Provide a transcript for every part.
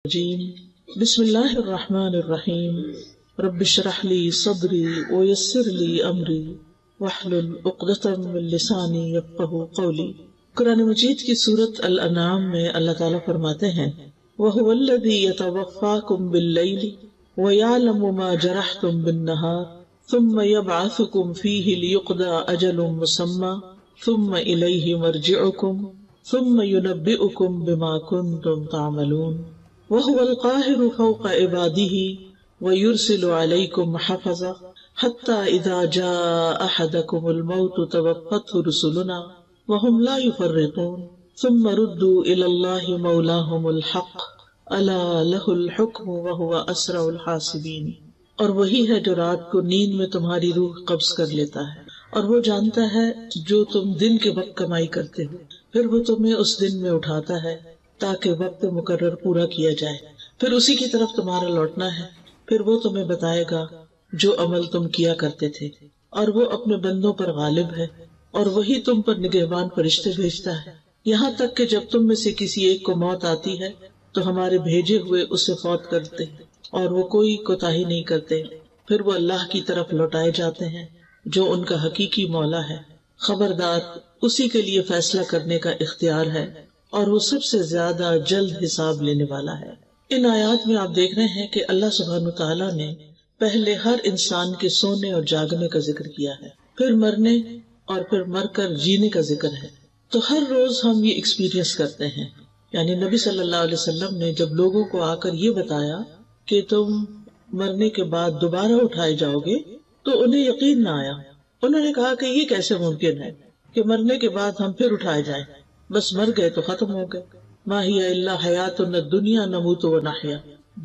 الرجیم بسم اللہ الرحمن الرحیم رب اشرح لی صدری ویسر لی امری واحلل عقدۃ من لسانی یفقہوا قولی۔ قرآن مجید کی سورۃ الانعام میں اللہ تعالیٰ فرماتے ہیں وَهُوَ الَّذِي يَتَوَفَّاكُم بِاللَّيْلِ وَيَعْلَمُ مَا جَرَحْتُم بِالنَّهَارِ ثُمَّ يَبْعَثُكُم فِيهِ لِيُقْضَىٰ أَجَلٌ مُّسَمًّى ثُمَّ إِلَيْهِ مَرْجِعُكُمْ ثُمَّ يُنَبِّئُكُم بِمَا كُنتُمْ تَعْمَلُونَ وَهُوَ الْقَاهِرُ فَوْقَ عِبَادِهِ وَيُرْسِلُ عَلَيْكُمْ حَفَظَةً حَتَّى إِذَا جَاءَ أَحَدَكُمُ الْمَوْتُ تَوَفَّتْهُ رُسُلُنَا وَهُمْ لَا يُفَرِّطُونَ ثُمَّ رُدُّوا إِلَى اللَّهِ مَوْلَاهُمُ الْحَقُّ أَلَا لَهُ الْحُكْمُ وَهُوَ أَسْرَعُ الْحَاسِبِينَ۔ اور وہی ہے جو رات کو نیند میں تمہاری روح قبض کر لیتا ہے، اور وہ جانتا ہے جو تم دن کے وقت کمائی کرتے ہو، پھر وہ تمہیں اس دن میں اٹھاتا ہے تاکہ وقت مقرر پورا کیا جائے، پھر اسی کی طرف تمہارا لوٹنا ہے، پھر وہ تمہیں بتائے گا جو عمل تم کیا کرتے تھے، اور وہ اپنے بندوں پر غالب ہے، اور وہی تم پر نگہبان فرشتے بھیجتا ہے، یہاں تک کہ جب تم میں سے کسی ایک کو موت آتی ہے تو ہمارے بھیجے ہوئے اسے فوت کرتے ہیں، اور وہ کوئی کوتاہی نہیں کرتے، پھر وہ اللہ کی طرف لوٹائے جاتے ہیں جو ان کا حقیقی مولا ہے۔ خبردار، اسی کے لیے فیصلہ کرنے کا اختیار ہے، اور وہ سب سے زیادہ جلد حساب لینے والا ہے۔ ان آیات میں آپ دیکھ رہے ہیں کہ اللہ سبحانہ وتعالیٰ نے پہلے ہر انسان کے سونے اور جاگنے کا ذکر کیا ہے، پھر مرنے اور پھر مر کر جینے کا ذکر ہے۔ تو ہر روز ہم یہ ایکسپیرینس کرتے ہیں، یعنی نبی صلی اللہ علیہ وسلم نے جب لوگوں کو آ کر یہ بتایا کہ تم مرنے کے بعد دوبارہ اٹھائے جاؤ گے تو انہیں یقین نہ آیا۔ انہوں نے کہا کہ یہ کیسے ممکن ہے کہ مرنے کے بعد ہم پھر اٹھائے جائیں، بس مر گئے تو ختم ہو گئے۔ ما ہی الا حیاتنا الدنیا نموت و نحیا،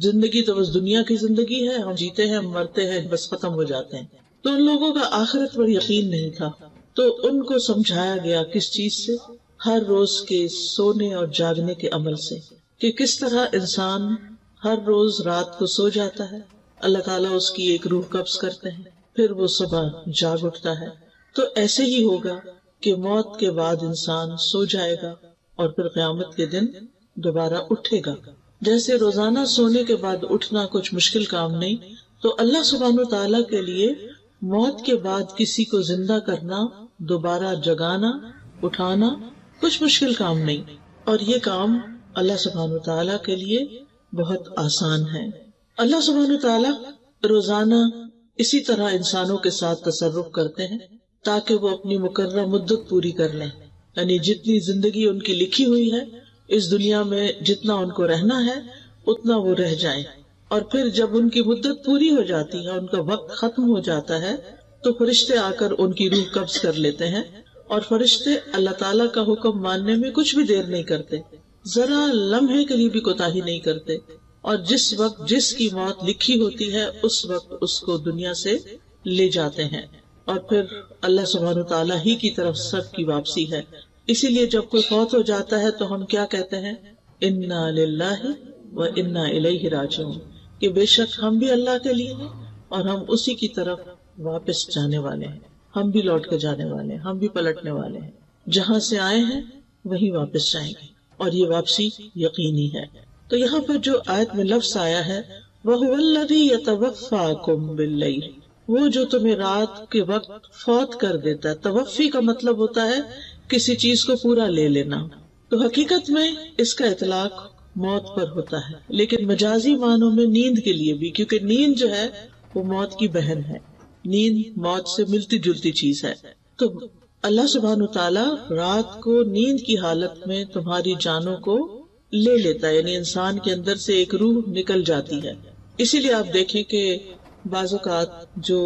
زندگی تو بس دنیا کی زندگی ہے، ہم جیتے ہیں، ہم مرتے ہیں، بس ختم ہو جاتے ہیں۔ تو ان لوگوں کا آخرت پر یقین نہیں تھا، تو ان کو سمجھایا گیا کس چیز سے؟ ہر روز کے سونے اور جاگنے کے عمل سے، کہ کس طرح انسان ہر روز رات کو سو جاتا ہے، اللہ تعالیٰ اس کی ایک روح قبض کرتے ہیں، پھر وہ صبح جاگ اٹھتا ہے۔ تو ایسے ہی ہوگا کہ موت کے بعد انسان سو جائے گا اور پھر قیامت کے دن دوبارہ اٹھے گا۔ جیسے روزانہ سونے کے بعد اٹھنا کچھ مشکل کام نہیں، تو اللہ سبحانہ تعالیٰ کے لیے موت کے بعد کسی کو زندہ کرنا، دوبارہ جگانا، اٹھانا کچھ مشکل کام نہیں، اور یہ کام اللہ سبحانہ تعالیٰ کے لیے بہت آسان ہے۔ اللہ سبحانہ تعالیٰ روزانہ اسی طرح انسانوں کے ساتھ تصرف کرتے ہیں تاکہ وہ اپنی مقررہ مدت پوری کر لیں، یعنی جتنی زندگی ان کی لکھی ہوئی ہے اس دنیا میں، جتنا ان کو رہنا ہے اتنا وہ رہ جائیں، اور پھر جب ان کی مدت پوری ہو جاتی ہے، ان کا وقت ختم ہو جاتا ہے، تو فرشتے آ کر ان کی روح قبض کر لیتے ہیں، اور فرشتے اللہ تعالیٰ کا حکم ماننے میں کچھ بھی دیر نہیں کرتے، ذرا لمحے کے لیے بھی کوتاہی نہیں کرتے، اور جس وقت جس کی موت لکھی ہوتی ہے اس وقت اس کو دنیا سے لے جاتے ہیں، اور پھر اللہ سبحانہ تعالیٰ ہی کی طرف سب کی واپسی ہے۔ اسی لیے جب کوئی فوت ہو جاتا ہے تو ہم کیا کہتے ہیں؟ انا للہ و انا الیہ راجعون، کہ بے شک ہم بھی اللہ کے لیے ہیں اور ہم اسی کی طرف واپس جانے والے ہیں، ہم بھی لوٹ کے جانے والے ہیں، ہم بھی پلٹنے والے ہیں، جہاں سے آئے ہیں وہیں واپس جائیں گے، اور یہ واپسی یقینی ہے۔ تو یہاں پر جو آیت میں لفظ آیا ہے وَهُوَ الَّذِي يَتَوَفَّاكُم بِاللَّيْلِ، وہ جو تمہیں رات کے وقت فوت کر دیتا ہے۔ توفی کا مطلب ہوتا ہے کسی چیز کو پورا لے لینا، تو حقیقت میں اس کا اطلاق موت پر ہوتا ہے، لیکن مجازی معنوں میں نیند کے لیے بھی، کیونکہ نیند جو ہے وہ موت کی بہن ہے، نیند موت سے ملتی جلتی چیز ہے۔ تو اللہ سبحانہ تعالیٰ رات کو نیند کی حالت میں تمہاری جانوں کو لے لیتا ہے، یعنی انسان کے اندر سے ایک روح نکل جاتی ہے۔ اسی لیے آپ دیکھیں کہ بعض اوقات جو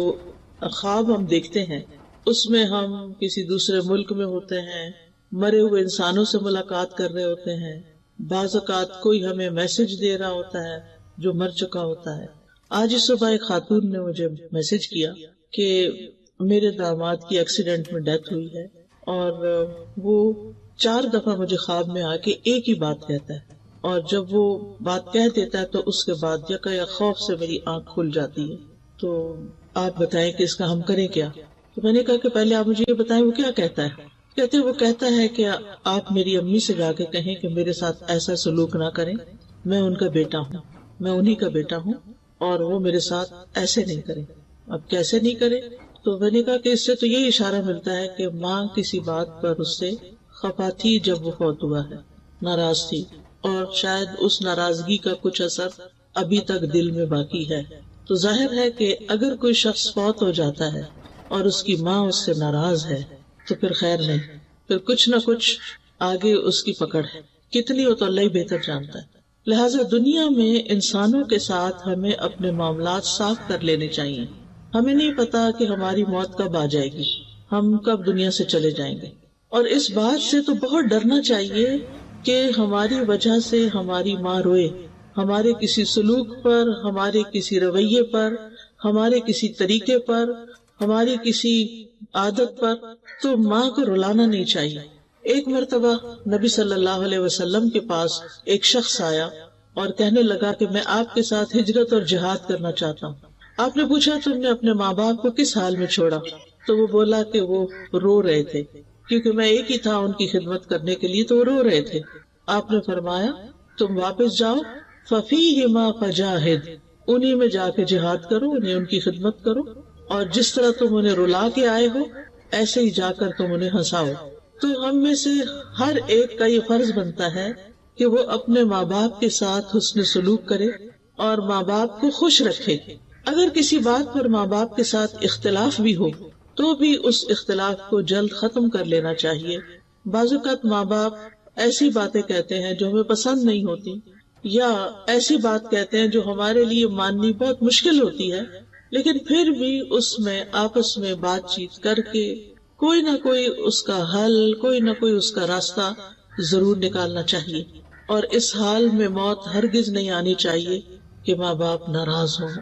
خواب ہم دیکھتے ہیں اس میں ہم کسی دوسرے ملک میں ہوتے ہیں، مرے ہوئے انسانوں سے ملاقات کر رہے ہوتے ہیں، بعض اوقات کوئی ہمیں میسج دے رہا ہوتا ہے جو مر چکا ہوتا ہے۔ آج اس صبح ایک خاتون نے مجھے میسج کیا کہ میرے داماد کی ایکسیڈنٹ میں ڈیتھ ہوئی ہے، اور وہ 4 دفعہ مجھے خواب میں آ کے ایک ہی بات کہتا ہے، اور جب وہ بات کہہ دیتا ہے تو اس کے بعد یکا خوف سے میری آنکھ کھل جاتی ہے۔ تو آپ بتائیں کہ اس کا ہم کریں کیا؟ تو میں نے کہا کہ پہلے آپ مجھے یہ بتائیں وہ کیا کہتا ہے۔ وہ کہتا ہے کہ آپ میری امی سے جا کے کہیں کہ میرے ساتھ ایسا سلوک نہ کریں، میں ان کا بیٹا ہوں، میں انہی کا بیٹا ہوں، اور وہ میرے ساتھ ایسے نہیں کرے. اب کیسے نہیں کرے؟ تو میں نے کہا کہ اس سے تو یہی اشارہ ملتا ہے کہ ماں کسی بات پر اس سے خفا تھی جب وہ فوت ہوا ہے، ناراض تھی، اور شاید اس ناراضگی کا کچھ اثر ابھی تک دل میں باقی ہے. تو ظاہر ہے کہ اگر کوئی شخص فوت ہو جاتا ہے اور اس کی ماں اس سے ناراض ہے تو پھر خیر نہیں، پھر کچھ نہ کچھ آگے اس کی پکڑ ہے، کتنی ہو تو اللہ ہی بہتر جانتا ہے. لہٰذا دنیا میں انسانوں کے ساتھ ہمیں اپنے معاملات صاف کر لینے چاہیے. ہمیں نہیں پتا کہ ہماری موت کب آ جائے گی، ہم کب دنیا سے چلے جائیں گے، اور اس بات سے تو بہت ڈرنا چاہیے کہ ہماری وجہ سے ہماری ماں روئے، ہمارے کسی سلوک پر، ہمارے کسی رویے پر، ہمارے کسی طریقے پر، ہماری کسی عادت پر، تو ماں کو رلانا نہیں چاہیے. ایک مرتبہ نبی صلی اللہ علیہ وسلم کے پاس ایک شخص آیا اور کہنے لگا کہ میں آپ کے ساتھ ہجرت اور جہاد کرنا چاہتا ہوں. آپ نے پوچھا تم نے اپنے ماں باپ کو کس حال میں چھوڑا؟ تو وہ بولا کہ وہ رو رہے تھے، کیونکہ میں ایک ہی تھا ان کی خدمت کرنے کے لیے، تو وہ رو رہے تھے. آپ نے فرمایا تم واپس جاؤ، فَفِيهِمَا فَجَاهِدْ، انہی میں جا کے جہاد کرو، انہیں ان کی خدمت کرو، اور جس طرح تم انہیں رلا کے آئے ہو ایسے ہی جا کر تم انہیں ہنساؤ. تو ہم میں سے ہر ایک کا یہ فرض بنتا ہے کہ وہ اپنے ماں باپ کے ساتھ حسن سلوک کرے اور ماں باپ کو خوش رکھے. اگر کسی بات پر ماں باپ کے ساتھ اختلاف بھی ہو تو بھی اس اختلاف کو جلد ختم کر لینا چاہیے. بعض اوقات ماں باپ ایسی باتیں کہتے ہیں جو ہمیں پسند نہیں ہوتی، یا ایسی بات کہتے ہیں جو ہمارے لیے ماننی بہت مشکل ہوتی ہے، لیکن پھر بھی اس میں آپس میں بات چیت کر کے کوئی نہ کوئی اس کا حل، کوئی نہ کوئی اس کا راستہ ضرور نکالنا چاہیے. اور اس حال میں موت ہرگز نہیں آنی چاہیے کہ ماں باپ ناراض ہوں،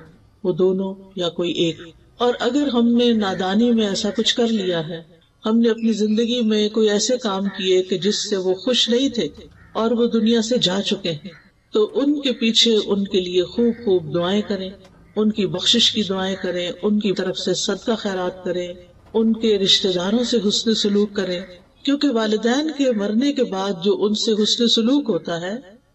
وہ دونوں یا کوئی ایک. اور اگر ہم نے نادانی میں ایسا کچھ کر لیا ہے، ہم نے اپنی زندگی میں کوئی ایسے کام کیے کہ جس سے وہ خوش نہیں تھے اور وہ دنیا سے جا چکے ہیں، تو ان کے پیچھے ان کے لیے خوب خوب دعائیں کریں، ان کی بخشش کی دعائیں کریں، ان کی طرف سے صدقہ خیرات کریں، ان کے رشتہ داروں سے حسن سلوک کریں، کیونکہ والدین کے مرنے کے بعد جو ان سے حسن سلوک ہوتا ہے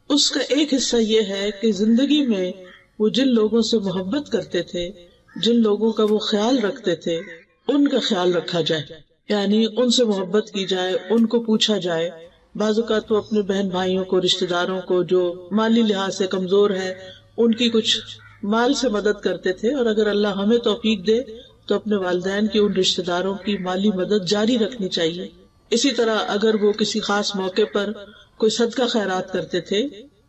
اس کا ایک حصہ یہ ہے کہ زندگی میں وہ جن لوگوں سے محبت کرتے تھے، جن لوگوں کا وہ خیال رکھتے تھے، ان کا خیال رکھا جائے، یعنی ان سے محبت کی جائے، ان کو پوچھا جائے. بعض اوقات وہ اپنے بہن بھائیوں کو، رشتہ داروں کو جو مالی لحاظ سے کمزور ہے، ان کی کچھ مال سے مدد کرتے تھے، اور اگر اللہ ہمیں توفیق دے تو اپنے والدین کی ان رشتہ داروں کی مالی مدد جاری رکھنی چاہیے. اسی طرح اگر وہ کسی خاص موقع پر کوئی صدقہ خیرات کرتے تھے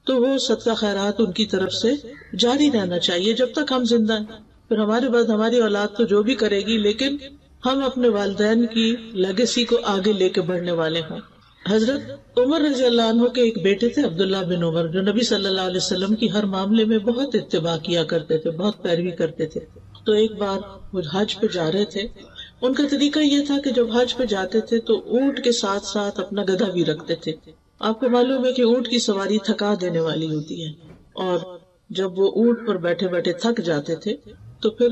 تو وہ صدقہ خیرات ان کی طرف سے جاری رہنا چاہیے جب تک ہم زندہ ہیں. پھر ہمارے بعد ہماری اولاد تو جو بھی کرے گی، لیکن ہم اپنے والدین کی لیگیسی کو آگے لے کے بڑھنے والے ہوں. حضرت عمر رضی اللہ عنہ کے ایک بیٹے تھے عبداللہ بن عمر، جو نبی صلی اللہ علیہ وسلم کی ہر معاملے میں بہت اتباع کیا کرتے تھے، بہت پیروی کرتے تھے. تو ایک بار وہ حج پہ جا رہے تھے. ان کا طریقہ یہ تھا کہ جب حج پہ جاتے تھے تو اونٹ کے ساتھ ساتھ اپنا گدھا بھی رکھتے تھے. آپ کو معلوم ہے کہ اونٹ کی سواری تھکا دینے والی ہوتی ہے، اور جب وہ اونٹ پر بیٹھے بیٹھے تھک جاتے تھے تو پھر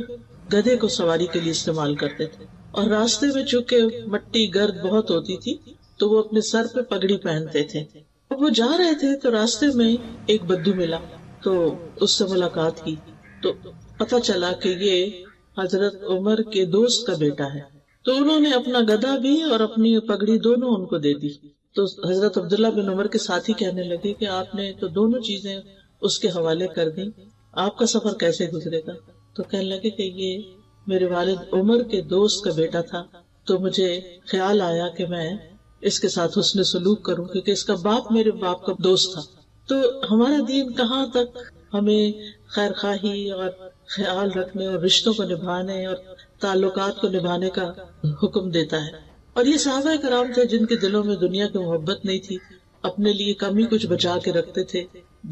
گدھے کو سواری کے لیے استعمال کرتے تھے. اور راستے میں چونکہ مٹی گرد بہت ہوتی تھی تو وہ اپنے سر پہ پگڑی پہنتے تھے. اب وہ جا رہے تھے تو راستے میں ایک بدو ملا، تو اس سے ملاقات کی تو پتہ چلا کہ یہ حضرت عمر کے دوست کا بیٹا ہے. تو انہوں نے اپنا گدھا بھی اور اپنی پگڑی دونوں ان کو دے دی. تو حضرت عبداللہ بن عمر کے ساتھی کہنے لگے کہ آپ نے تو دونوں چیزیں اس کے حوالے کر دی، آپ کا سفر کیسے گزرے گا؟ تو کہنے لگے کہ یہ میرے والد عمر کے دوست کا بیٹا تھا، تو مجھے خیال آیا کہ میں اس کے ساتھ حسن سلوک کروں، کیونکہ اس کا باپ میرے باپ کا دوست تھا. تو ہمارا دین کہاں تک ہمیں خیر خواہی اور خیال رکھنے اور رشتوں کو نبھانے اور تعلقات کو نبھانے کا حکم دیتا ہے. اور یہ صحابہ کرام تھے جن کے دلوں میں دنیا کی محبت نہیں تھی، اپنے لیے کم ہی کچھ بچا کے رکھتے تھے،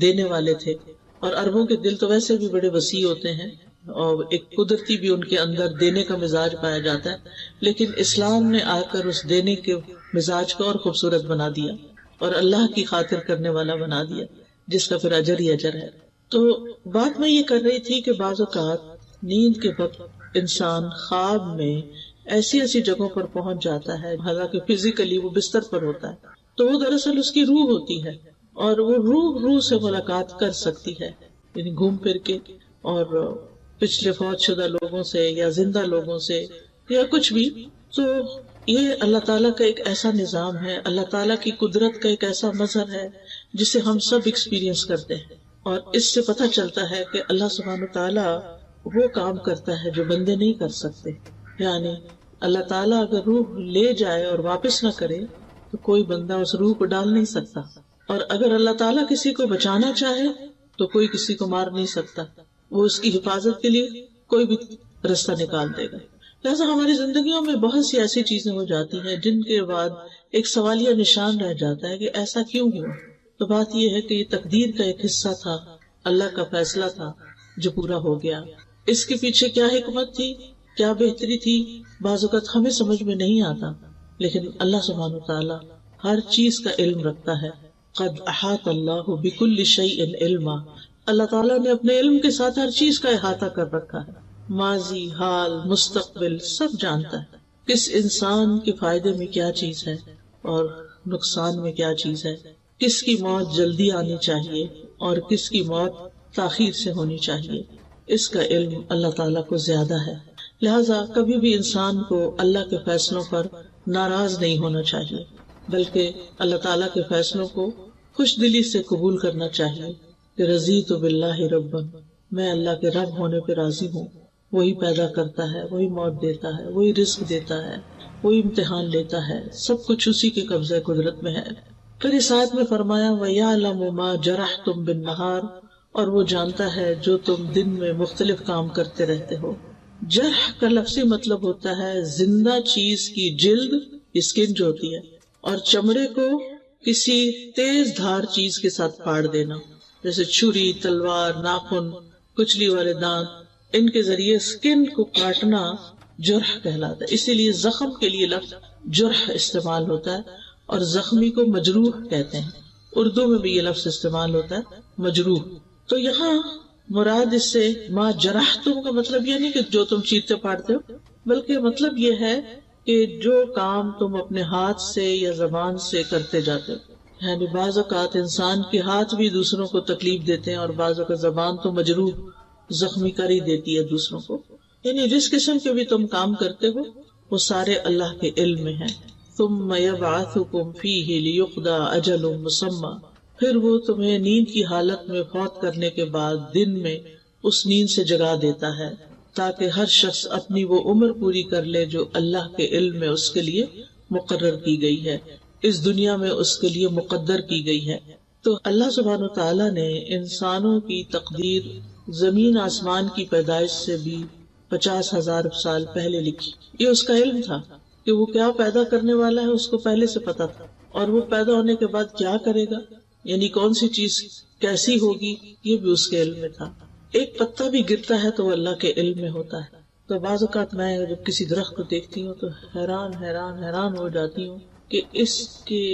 دینے والے تھے. اور عربوں کے دل تو ویسے بھی بڑے وسیع ہوتے ہیں، اور ایک قدرتی بھی ان کے اندر دینے کا مزاج پایا جاتا ہے، لیکن اسلام نے آ کر اس دینے کے مزاج کو اور خوبصورت بنا دیا اور اللہ کی خاطر کرنے والا بنا دیا، جس کا پھر اجر ہی اجر ہے. تو بات میں یہ کر رہی تھی کہ بعض اوقات نیند کے وقت انسان خواب میں ایسی ایسی جگہوں پر پہنچ جاتا ہے، حالانکہ فزیکلی وہ بستر پر ہوتا ہے، تو وہ دراصل اس کی روح ہوتی ہے، اور وہ روح سے ملاقات کر سکتی ہے، یعنی گھوم پھر کے، اور پچھلے فوت شدہ لوگوں سے یا زندہ لوگوں سے یا کچھ بھی. تو یہ اللہ تعالیٰ کا ایک ایسا نظام ہے، اللہ تعالیٰ کی قدرت کا ایک ایسا مظہر ہے جسے ہم سب ایکسپیرینس کرتے ہیں. اور اس سے پتہ چلتا ہے کہ اللہ سبحانہ تعالیٰ وہ کام کرتا ہے جو بندے نہیں کر سکتے. یعنی اللہ تعالیٰ اگر روح لے جائے اور واپس نہ کرے تو کوئی بندہ اس روح کو ڈال نہیں سکتا، اور اگر اللہ تعالیٰ کسی کو بچانا چاہے تو کوئی کسی کو مار نہیں سکتا، وہ اس کی حفاظت کے لیے کوئی بھی رستہ نکال دے گا. لہٰذا ہماری زندگیوں میں بہت سی ایسی چیزیں ہو جاتی ہیں جن کے بعد ایک سوالیہ نشان رہ جاتا ہے کہ ایسا کیوں ہوا. تو بات یہ ہے کہ یہ تقدیر کا ایک حصہ تھا، اللہ کا فیصلہ تھا جو پورا ہو گیا. اس کے پیچھے کیا حکمت تھی، کیا بہتری تھی، بعض اوقات ہمیں سمجھ میں نہیں آتا، لیکن اللہ سبحانہ وتعالی ہر چیز کا علم رکھتا ہے. قد احاط اللہ بکل شیء علما، اللہ تعالیٰ نے اپنے علم کے ساتھ ہر چیز کا احاطہ کر رکھا ہے. ماضی، حال، مستقبل سب جانتا ہے. کس انسان کے فائدے میں کیا چیز ہے اور نقصان میں کیا چیز ہے، کس کی موت جلدی آنی چاہیے اور کس کی موت تاخیر سے ہونی چاہیے. اس کا علم اللہ تعالیٰ کو زیادہ ہے. لہذا کبھی بھی انسان کو اللہ کے فیصلوں پر ناراض نہیں ہونا چاہیے، بلکہ اللہ تعالیٰ کے فیصلوں کو خوش دلی سے قبول کرنا چاہیے کہ رضیت باللہ ربا، میں اللہ کے رب ہونے پہ راضی ہوں. وہی پیدا کرتا ہے، وہی موت دیتا ہے، وہی رزق دیتا ہے، وہی امتحان لیتا ہے، سب کچھ اسی کے قبضہ قدرت میں ہے. پھر اس آیت میں فرمایا وَيَعْلَمُ مَا جَرَحْتُمْ بِالنَّهَارِ، اور وہ جانتا ہے جو تم دن میں مختلف کام کرتے رہتے ہو. جرح کا لفظی مطلب ہوتا ہے زندہ چیز کی جلد، اسکن جو ہوتی ہے، اور چمڑے کو کسی تیز دھار چیز کے ساتھ پھاڑ دینا، جیسے چھری، تلوار، ناخن، کچلی والے دانت، ان کے ذریعے اسکن کو کاٹنا جرح کہلاتا ہے. اسی لیے زخم کے لیے لفظ جرح استعمال ہوتا ہے اور زخمی کو مجروح کہتے ہیں. اردو میں بھی یہ لفظ استعمال ہوتا ہے مجروح. تو یہاں مراد اس سے ما جرحتم کا مطلب یہ نہیں کہ جو تم چیرتے پھاڑتے ہو، بلکہ مطلب یہ ہے کہ جو کام تم اپنے ہاتھ سے یا زبان سے کرتے جاتے ہو. یعنی بعض اوقات انسان کے ہاتھ بھی دوسروں کو تکلیف دیتے ہیں اور بعض اوقات زبان تو مجروح، زخمی کر ہی دیتی ہے دوسروں کو. یعنی جس قسم کے بھی تم کام کرتے ہو وہ سارے اللہ کے علم میں ہیں. ثم یبعثکم فیہ لیقضی اجل مسمی، پھر وہ تمہیں نیند کی حالت میں فوت کرنے کے بعد دن میں اس نیند سے جگا دیتا ہے تاکہ ہر شخص اپنی وہ عمر پوری کر لے جو اللہ کے علم میں اس کے لیے مقرر کی گئی ہے، اس دنیا میں اس کے لیے مقدر کی گئی ہے. تو اللہ سبحانہ وتعالیٰ نے انسانوں کی تقدیر زمین آسمان کی پیدائش سے بھی 50,000 سال پہلے لکھی. یہ اس کا علم تھا کہ وہ کیا پیدا کرنے والا ہے، اس کو پہلے سے پتا تھا، اور وہ پیدا ہونے کے بعد کیا کرے گا، یعنی کون سی چیز کیسی ہوگی، یہ بھی اس کے علم میں تھا. ایک پتا بھی گرتا ہے تو وہ اللہ کے علم میں ہوتا ہے. تو بعض اوقات میں جب کسی درخت کو دیکھتی ہوں تو حیران ہو جاتی ہوں کہ اس کے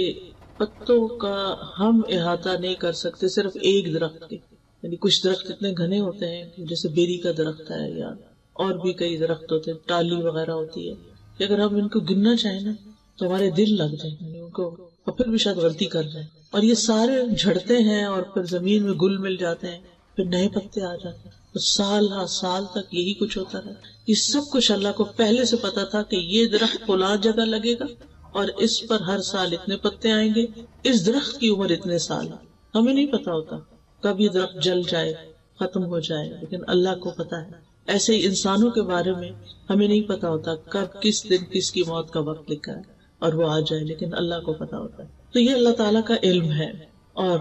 پتوں کا ہم احاطہ نہیں کر سکتے صرف ایک درخت کے. یعنی کچھ درخت اتنے گھنے ہوتے ہیں جیسے بیری کا درخت ہے یا اور بھی کئی درخت ہوتے ہیں، ٹالی وغیرہ ہوتی ہے، کہ اگر ہم ان کو گننا چاہیں نا تو ہمارے دل لگ جائیں، یعنی ان کو، اور پھر بھی شاید غلطی کر جائیں. اور یہ سارے جھڑتے ہیں اور پھر زمین میں گل مل جاتے ہیں، پھر نئے پتے آ جاتے ہیں. تو سال تک یہی کچھ ہوتا ہے. یہ سب کچھ اللہ کو پہلے سے پتا تھا کہ یہ درخت فلاں جگہ لگے گا اور اس پر ہر سال اتنے پتے آئیں گے، اس درخت کی عمر اتنے سال. ہمیں نہیں پتا ہوتا کب یہ درخت جل جائے، ختم ہو جائے، لیکن اللہ کو پتا ہے. ایسے ہی انسانوں کے بارے میں ہمیں نہیں پتا ہوتا کب کس دن کس کی موت کا وقت لکھا ہے اور وہ آ جائے، لیکن اللہ کو پتا ہوتا ہے. تو یہ اللہ تعالیٰ کا علم ہے. اور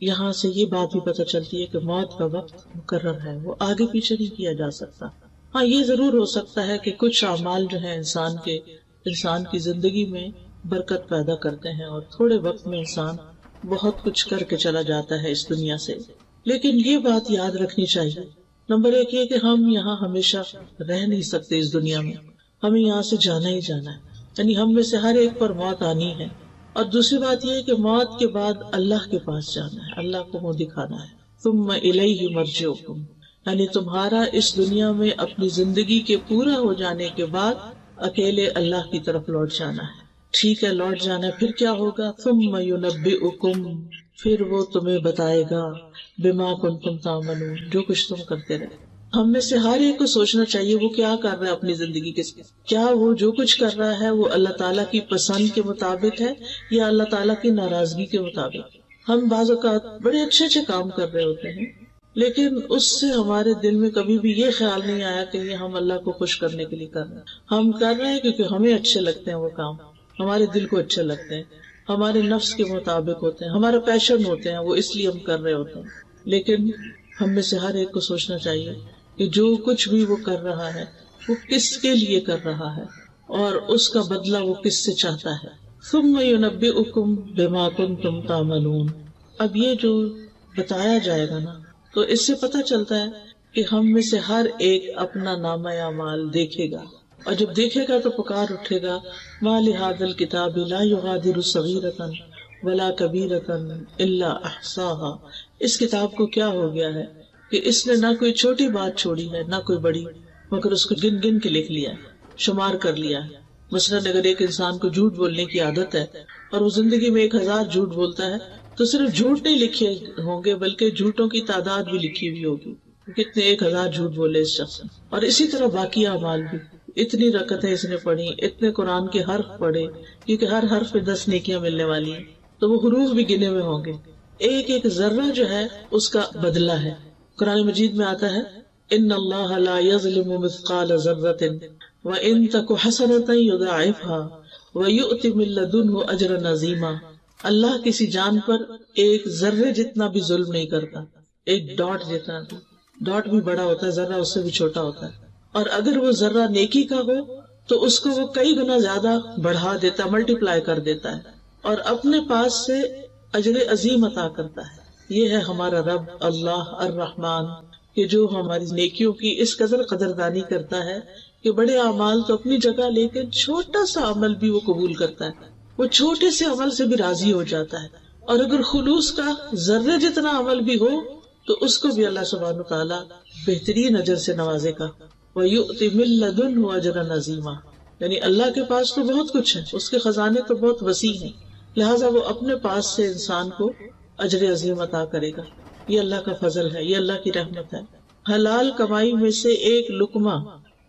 یہاں سے یہ بات بھی پتہ چلتی ہے کہ موت کا وقت مقرر ہے، وہ آگے پیچھے نہیں کیا جا سکتا. ہاں یہ ضرور ہو سکتا ہے کہ کچھ اعمال جو ہیں انسان کی زندگی میں برکت پیدا کرتے ہیں اور تھوڑے وقت میں انسان بہت کچھ کر کے چلا جاتا ہے اس دنیا سے. لیکن یہ بات یاد رکھنی چاہیے، نمبر ایک یہ کہ ہم یہاں ہمیشہ رہ نہیں سکتے اس دنیا میں، ہمیں یہاں سے جانا ہی جانا ہے. یعنی ہم میں سے ہر ایک پر موت آنی ہے. اور دوسری بات یہ ہے کہ موت کے بعد اللہ کے پاس جانا ہے، اللہ کو منہ دکھانا ہے. ثم الیہ مرجعکم، یعنی تمہارا اس دنیا میں اپنی زندگی کے پورا ہو جانے کے بعد اکیلے اللہ کی طرف لوٹ جانا ہے. ٹھیک ہے، لوٹ جانا ہے، پھر کیا ہوگا؟ ثم ینبئکم، پھر وہ تمہیں بتائے گا بما کنتم تعملون، جو کچھ تم کرتے رہے۔ ہم میں سے ہر ایک کو سوچنا چاہیے وہ کیا کر رہا ہے اپنی زندگی کے ساتھ، کیا وہ جو کچھ کر رہا ہے وہ اللہ تعالیٰ کی پسند کے مطابق ہے یا اللہ تعالیٰ کی ناراضگی کے مطابق۔ ہم بعض اوقات بڑے اچھے اچھے کام کر رہے ہوتے ہیں، لیکن اس سے ہمارے دل میں کبھی بھی یہ خیال نہیں آیا کہ یہ ہم اللہ کو خوش کرنے کے لیے کر رہے ہیں۔ ہم کر رہے ہیں کیونکہ ہمیں اچھے لگتے ہیں وہ کام، ہمارے دل کو اچھے لگتے ہیں، ہمارے نفس کے مطابق ہوتے ہیں، ہمارا پیشن ہوتے ہیں، وہ اس لیے ہم کر رہے ہوتے ہیں۔ لیکن ہم میں سے ہر ایک کو سوچنا چاہیے کہ جو کچھ بھی وہ کر رہا ہے وہ کس کے لیے کر رہا ہے اور اس کا بدلہ وہ کس سے چاہتا ہے۔ ثم ينبئكم بما كنتم تعملون۔ اب یہ جو بتایا جائے گا نا، تو اس سے پتہ چلتا ہے کہ ہم میں سے ہر ایک اپنا نامہ اعمال دیکھے گا، اور جب دیکھے گا تو پکار اٹھے گا ما لهذا الكتاب لا يغادر صغيرة ولا كبيرة الا احصاها۔ اس کتاب کو کیا ہو گیا ہے کہ اس نے نہ کوئی چھوٹی بات چھوڑی ہے نہ کوئی بڑی، مگر اس کو گن گن کے لکھ لیا ہے، شمار کر لیا ہے۔ مثلاً اگر ایک انسان کو جھوٹ بولنے کی عادت ہے اور وہ زندگی میں 1000 جھوٹ بولتا ہے تو صرف جھوٹ نہیں لکھے ہوں گے بلکہ جھوٹوں کی تعداد بھی لکھی ہوئی ہوگی، کتنے 1000 جھوٹ بولے اس شخص نے۔ اور اسی طرح باقی اعمال بھی، اتنی رکعتیں اس نے پڑھی، اتنے قرآن کے حرف پڑھے، کیونکہ ہر حرف پہ 10 نیکیاں ملنے والی ہیں، تو وہ حروف بھی گنے ہوئے ہوں گے۔ ایک ایک ذرہ جو ہے اس کا بدلہ ہے۔ قرآن مجید میں آتا ہے ان اللہ لا یظلم مثقال ذرۃ وان تک حسنۃ یضاعفها ویؤت من لدنہ اجرا عظیما۔ اللہ کسی جان پر ایک ذرے جتنا بھی ظلم نہیں کرتا، ایک ڈاٹ جتنا بھی، ڈاٹ بھی بڑا ہوتا ہے، ذرہ اس سے بھی چھوٹا ہوتا ہے، اور اگر وہ ذرہ نیکی کا ہو تو اس کو وہ کئی گنا زیادہ بڑھا دیتا، ملٹیپلائی کر دیتا ہے، اور اپنے پاس سے اجر عظیم عطا کرتا ہے۔ یہ ہے ہمارا رب اللہ الرحمن، کہ جو ہماری نیکیوں کی اس قدر قدردانی کرتا ہے کہ بڑے اعمال تو اپنی جگہ، لیکن چھوٹا سا عمل بھی وہ قبول کرتا ہے، وہ چھوٹے سے عمل سے بھی راضی ہو جاتا ہے، اور اگر خلوص کا ذرے جتنا عمل بھی ہو تو اس کو بھی اللہ سبحانہ تعالیٰ بہترین اجر سے نوازے گا۔ وَيُؤْتِ مِن لَّدُنْهُ أَجْرًا عَظِيمًا، یعنی اللہ کے پاس تو بہت کچھ ہے، اس کے خزانے تو بہت وسیع ہیں، لہٰذا وہ اپنے پاس سے انسان کو اجر عظیم عطا کرے گا۔ یہ اللہ کا فضل ہے، یہ اللہ کی رحمت ہے۔ حلال کمائی میں سے ایک لقمہ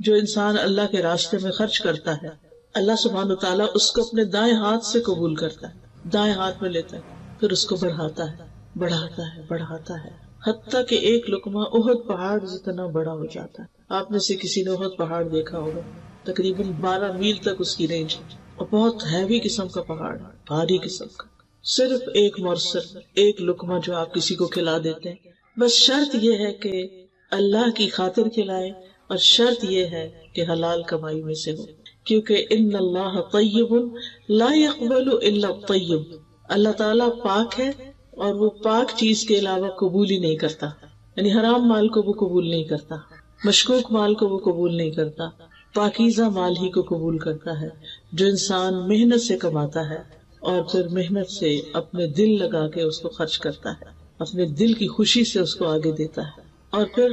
جو انسان اللہ کے راستے میں خرچ کرتا ہے، اللہ سبحانہ تعالیٰ اس کو اپنے دائیں ہاتھ سے قبول کرتا ہے، دائیں ہاتھ میں لیتا ہے، پھر اس کو بڑھاتا ہے، بڑھاتا ہے، بڑھاتا ہے، حتیٰ کہ ایک لقمہ احد پہاڑ جتنا بڑا ہو جاتا ہے۔ آپ میں سے کسی نے احد پہاڑ دیکھا ہوگا، تقریباً 12 میل تک اس کی رینج ہے، اور بہت ہیوی قسم کا پہاڑ ہے، بھاری قسم کا۔ صرف ایک مورسل، ایک لقمہ جو آپ کسی کو کھلا دیتے ہیں، بس شرط یہ ہے کہ اللہ کی خاطر کھلائے، اور شرط یہ ہے کہ حلال کمائی میں سے ہو، کیونکہ ان اللہ طیب لا يقبل الا الطیب، اللہ تعالیٰ پاک ہے اور وہ پاک چیز کے علاوہ قبول ہی نہیں کرتا، یعنی حرام مال کو وہ قبول نہیں کرتا، مشکوک مال کو وہ قبول نہیں کرتا، پاکیزہ مال ہی کو قبول کرتا ہے، جو انسان محنت سے کماتا ہے اور پھر محنت سے اپنے دل لگا کے اس کو خرچ کرتا ہے، اپنے دل کی خوشی سے اس کو آگے دیتا ہے۔ اور پھر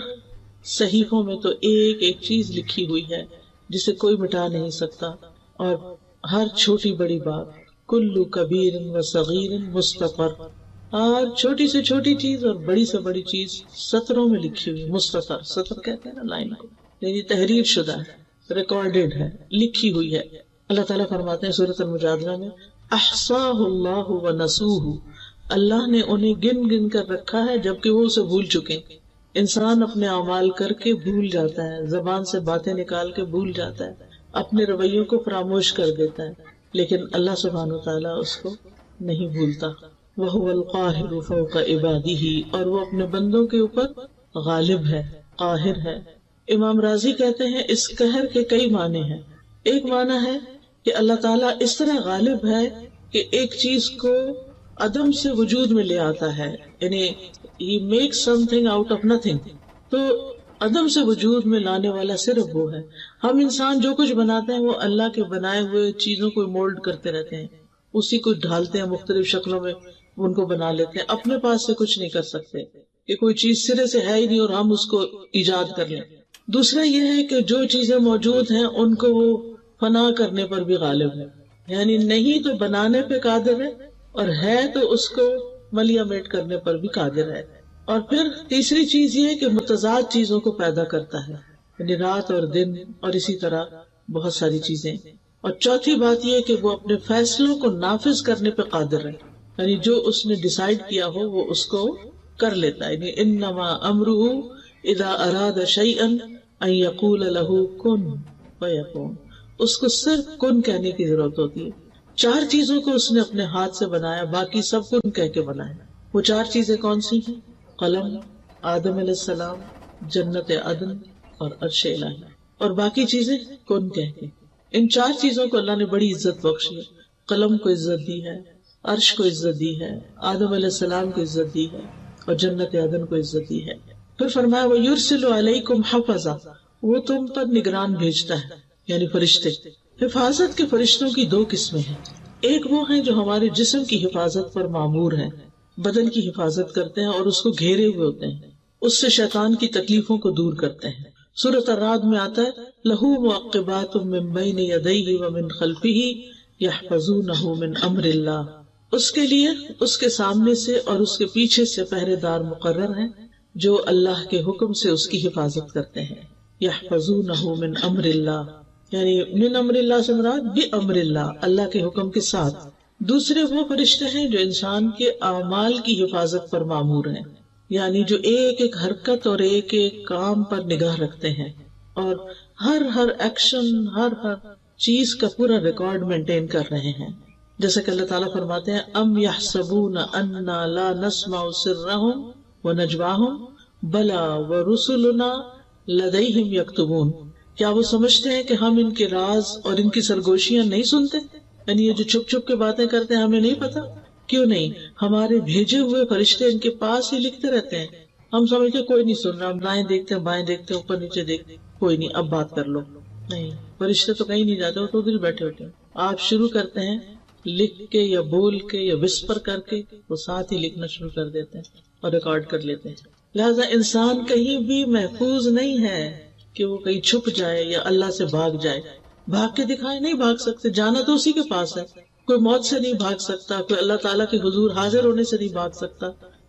صحیفوں میں تو ایک ایک چیز لکھی ہوئی ہے جسے کوئی مٹا نہیں سکتا، اور ہر چھوٹی بڑی بات، کل کبیر و صغیر مستطر، اور چھوٹی سے چھوٹی چیز اور بڑی سے بڑی چیز سطروں میں لکھی ہوئی، مستطر، سطر کہتے ہیں نا لائن کو، یعنی تحریر شدہ ہے، ریکارڈڈ ہے، لکھی ہوئی ہے۔ اللہ تعالیٰ فرماتے ہیں سورۃ المجادلہ میں احصاہ اللہ ونسوہ، اللہ نے انہیں گن گن کر رکھا ہے جبکہ وہ اسے بھول چکے۔ انسان اپنے اعمال کر کے بھول جاتا ہے، زبان سے باتیں نکال کے بھول جاتا ہے، اپنے رویوں کو فراموش کر دیتا ہے، لیکن اللہ سبحانہ وتعالیٰ اس کو نہیں بھولتا۔ وَهُوَ الْقَاهِرُ فَوْقَ عِبَادِهِ، اور وہ اپنے بندوں کے اوپر غالب ہے، قاہر ہے۔ امام راضی کہتے ہیں اس قہر کے کئی معنی ہیں۔ ایک معنی ہے کہ اللہ تعالیٰ اس طرح غالب ہے کہ ایک چیز کو عدم سے وجود میں لے آتا ہے، یعنی he makes something out of nothing، تو عدم سے وجود میں لانے والا صرف وہ ہے۔ ہم انسان جو کچھ بناتے ہیں وہ اللہ کے بنائے ہوئے چیزوں کو مولڈ کرتے رہتے ہیں، اسی کو ڈھالتے ہیں، مختلف شکلوں میں ان کو بنا لیتے ہیں، اپنے پاس سے کچھ نہیں کر سکتے کہ کوئی چیز سرے سے ہے ہی نہیں اور ہم اس کو ایجاد کر لیں۔ دوسرا یہ ہے کہ جو چیزیں موجود ہیں ان کو وہ فنا کرنے پر بھی غالب ہے، یعنی نہیں تو بنانے پہ قادر ہے، اور ہے تو اس کو ملیا میٹ کرنے پر بھی قادر ہے. اور پھر تیسری چیز یہ ہے کہ متضاد چیزوں کو پیدا کرتا ہے، یعنی رات اور دن اور اسی طرح بہت ساری چیزیں. اور چوتھی بات یہ ہے کہ وہ اپنے فیصلوں کو نافذ کرنے پہ قادر ہے، یعنی جو اس نے ڈیسائیڈ کیا ہو وہ اس کو کر لیتا ہے. یعنی انما امرہ اذا اراد شیئا ان یقول له کن فیکون، اس کو صرف کن کہنے کی ضرورت ہوتی ہے. 4 چیزوں کو اس نے اپنے ہاتھ سے بنایا، باقی سب کن کہہ کے بنایا. وہ 4 چیزیں کون سی ہیں؟ قلم، آدم علیہ السلام، جنت عدن اور عرش الہی، اور باقی چیزیں کن کہہ کے. ان 4 چیزوں کو اللہ نے بڑی عزت بخشی ہے. قلم کو عزت دی ہے، عرش کو عزت دی ہے، آدم علیہ السلام کو عزت دی ہے اور جنت عدن کو عزت دی ہے. پھر فرمایا وَيُرْسِلُ عَلَيْكُمْ حَفَظًا، وہ تم پر نگران بھیجتا ہے، یعنی فرشتے. حفاظت کے فرشتوں کی 2 قسمیں ہیں. ایک وہ ہیں جو ہمارے جسم کی حفاظت پر مامور ہیں، بدن کی حفاظت کرتے ہیں اور اس کو گھیرے ہوئے ہوتے ہیں، اس سے شیطان کی تکلیفوں کو دور کرتے ہیں. سورۃ الرعد میں آتا ہے لَهُ مُعَقِّبَاتٌ مِّن بَيْنِ يَدَيْهِ وَمِن خَلْفِهِ يَحْفَظُونَهُ مِنْ أَمْرِ اللَّهِ، اس کے لیے اس کے سامنے سے اور اس کے پیچھے سے پہرے دار مقرر ہیں جو اللہ کے حکم سے اس کی حفاظت کرتے ہیں. يَحْفَظُونَهُ مِنْ أَمْرِ اللَّهِ، یعنی من امر اللہ سے مراد بِأَمْرِ اللَّهِ، اللہ کے حکم کے ساتھ. دوسرے وہ فرشتے ہیں جو انسان کے اعمال کی حفاظت پر مامور ہیں، یعنی جو ایک ایک حرکت اور ایک ایک کام پر نگاہ رکھتے ہیں اور ہر ایکشن، ہر چیز کا پورا ریکارڈ مینٹین کر رہے ہیں. جیسا کہ اللہ تعالیٰ فرماتے ہیں ام یحسبون انا لا نسمع سرهم ونجواهم بلا ورسلنا لدیہم یکتبون، کیا وہ سمجھتے ہیں کہ ہم ان کے راز اور ان کی سرگوشیاں نہیں سنتے؟ یعنی یہ جو چھپ چھپ کے باتیں کرتے ہیں ہمیں نہیں پتا؟ کیوں نہیں، ہمارے بھیجے ہوئے فرشتے ان کے پاس ہی لکھتے رہتے ہیں. ہم سمجھتے کوئی نہیں سن رہا، ہم دائیں دیکھتے ہیں بائیں دیکھتے ہیں اوپر نیچے دیکھتے ہیں، کوئی نہیں اب بات کر لو. نہیں، فرشتے تو کہیں نہیں جاتے، وہ تو ادھر بیٹھے ہوتے ہیں. آپ شروع کرتے ہیں لکھ کے یا بول کے یا وسپر کر کے، وہ ساتھ ہی لکھنا شروع کر دیتے ہیں اور ریکارڈ کر لیتے ہیں. لہذا انسان کہیں بھی محفوظ نہیں ہے کہ وہ کہیں چھپ جائے یا اللہ سے بھاگ جائے. بھاگ کے دکھائے نہیں بھاگ سکتے، جانا تو اسی کے پاس ہے. کوئی موت سے نہیں بھاگ سکتا، کوئی اللہ تعالیٰ کے حضور حاضر ہونے سے نہیں بھاگ سکتا.